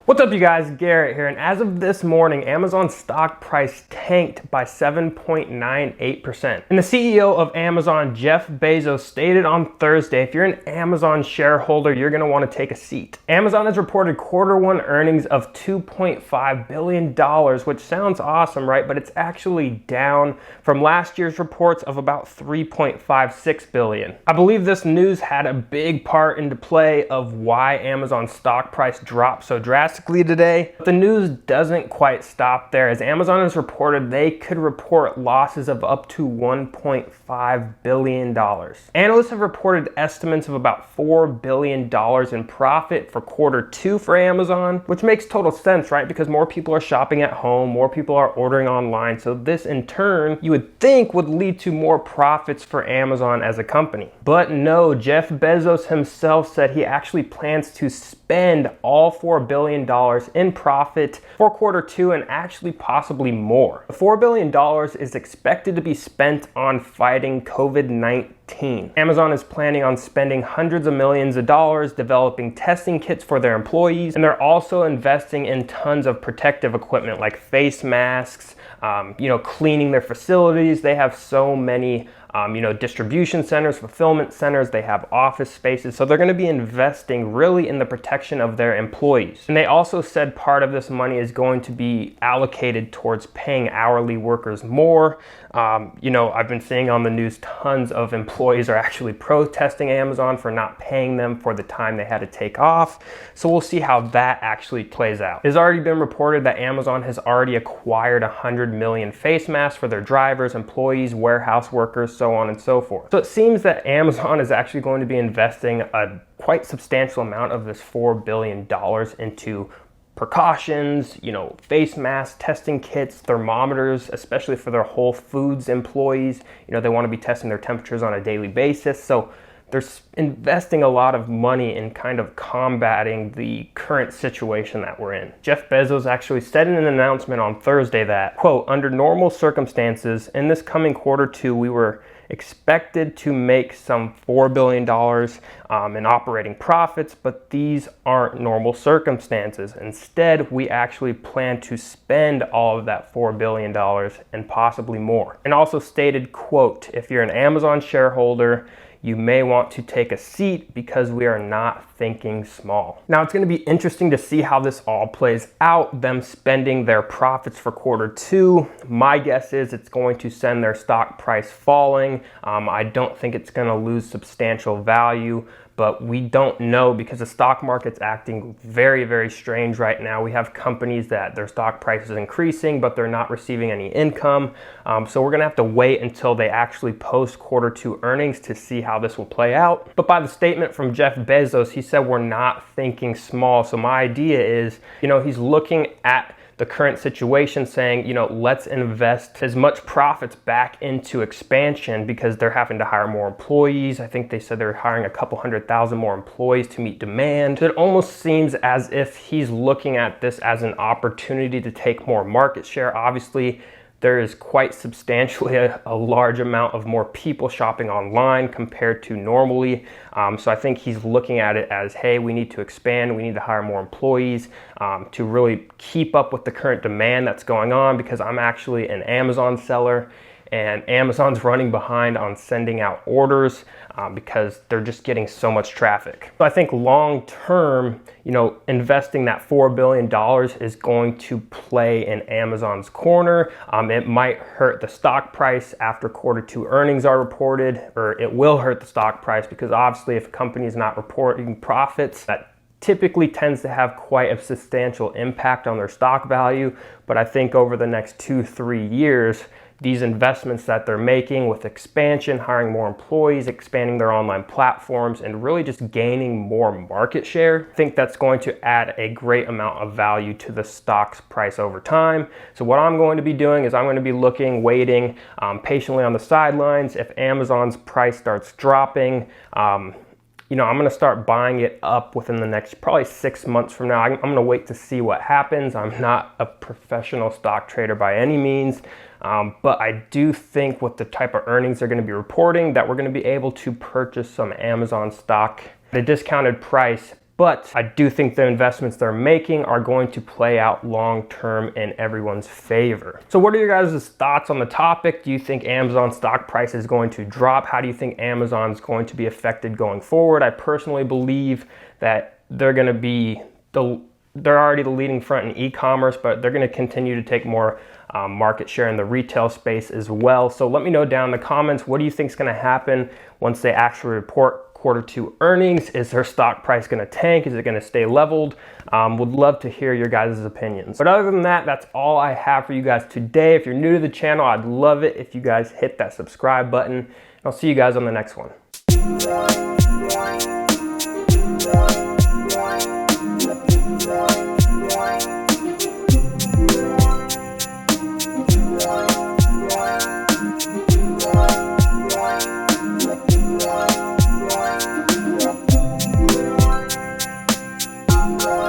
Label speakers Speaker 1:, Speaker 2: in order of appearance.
Speaker 1: What's up, you guys? Garrett here, and as of this morning, Amazon's stock price tanked by 7.98%. And the CEO of Amazon, Jeff Bezos, stated on Thursday, if you're an Amazon shareholder, you're going to want to take a seat. Amazon has reported quarter one earnings of $2.5 billion, which sounds awesome, right? But it's actually down from last year's reports of about $3.56 billion. I believe this news had a big part into play of why Amazon's stock price dropped so drastically today. But the news doesn't quite stop there, as Amazon has reported they could report losses of up to $1.5 billion. Analysts have reported estimates of about $4 billion in profit for Q2 for Amazon, which makes total sense, right? Because more people are shopping at home, more people are ordering online. So this in turn, you would think would lead to more profits for Amazon as a company. But no, Jeff Bezos himself said he actually plans to spend all $4 billion in profit for Q2 and actually possibly more. The $4 billion is expected to be spent on fighting COVID-19. Amazon is planning on spending hundreds of millions of dollars developing testing kits for their employees, and they're also investing in tons of protective equipment like face masks, cleaning their facilities. They have so many distribution centers, fulfillment centers, they have office spaces. So they're going to be investing really in the protection of their employees. And they also said part of this money is going to be allocated towards paying hourly workers more. I've been seeing on the news tons of employees are actually protesting Amazon for not paying them for the time they had to take off. So we'll see how that actually plays out. It's already been reported that Amazon has already acquired 100 million face masks for their drivers, employees, warehouse workers, so on and so forth. So it seems that Amazon is actually going to be investing a quite substantial amount of this $4 billion into precautions, face masks, testing kits, thermometers, especially for their Whole Foods employees. They want to be testing their temperatures on a daily basis. So they're investing a lot of money in kind of combating the current situation that we're in. Jeff Bezos actually said in an announcement on Thursday that, quote, under normal circumstances, in this coming Q2, we were expected to make some $4 billion in operating profits, but these aren't normal circumstances. Instead, we actually plan to spend all of that $4 billion and possibly more. And also stated, quote, if you're an Amazon shareholder, you may want to take a seat because we are not thinking small. Now, it's going to be interesting to see how this all plays out, them spending their profits for Q2. My guess is it's going to send their stock price falling. I don't think it's going to lose substantial value, but we don't know because the stock market's acting very, very strange right now. We have companies that their stock price is increasing, but they're not receiving any income. So we're gonna have to wait until they actually post Q2 earnings to see how this will play out. But by the statement from Jeff Bezos, he said we're not thinking small. So my idea is, he's looking at the current situation saying, let's invest as much profits back into expansion because they're having to hire more employees. I think they said they're hiring a couple 100,000 more employees to meet demand. It almost seems as if he's looking at this as an opportunity to take more market share. Obviously, there is quite substantially a large amount of more people shopping online compared to normally. So I think he's looking at it as, hey, we need to expand, we need to hire more employees to really keep up with the current demand that's going on, because I'm actually an Amazon seller and Amazon's running behind on sending out orders because they're just getting so much traffic. So I think long term, investing that $4 billion is going to play in Amazon's corner. It might hurt the stock price after Q2 earnings are reported, or it will hurt the stock price because obviously if a company is not reporting profits, that typically tends to have quite a substantial impact on their stock value. But I think over the next 2-3 years, these investments that they're making with expansion, hiring more employees, expanding their online platforms, and really just gaining more market share, I think that's going to add a great amount of value to the stock's price over time. So what I'm going to be doing is I'm going to be looking, waiting patiently on the sidelines. If Amazon's price starts dropping, I'm going to start buying it up within the next probably 6 months from now. I'm going to wait to see what happens. I'm not a professional stock trader by any means, but I do think with the type of earnings they're going to be reporting that we're going to be able to purchase some Amazon stock at a discounted price But I do think the investments they're making are going to play out long-term in everyone's favor. So what are your guys' thoughts on the topic? Do you think Amazon stock price is going to drop? How do you think Amazon's going to be affected going forward? I personally believe that they're going to be they're already the leading front in e-commerce, but they're going to continue to take more market share in the retail space as well. So let me know down in the comments, what do you think is going to happen once they actually report Q2 earnings? Is their stock price going to tank? Is it going to stay leveled? Would love to hear your guys' opinions. But other than that, that's all I have for you guys today. If you're new to the channel, I'd love it if you guys hit that subscribe button. And I'll see you guys on the next one.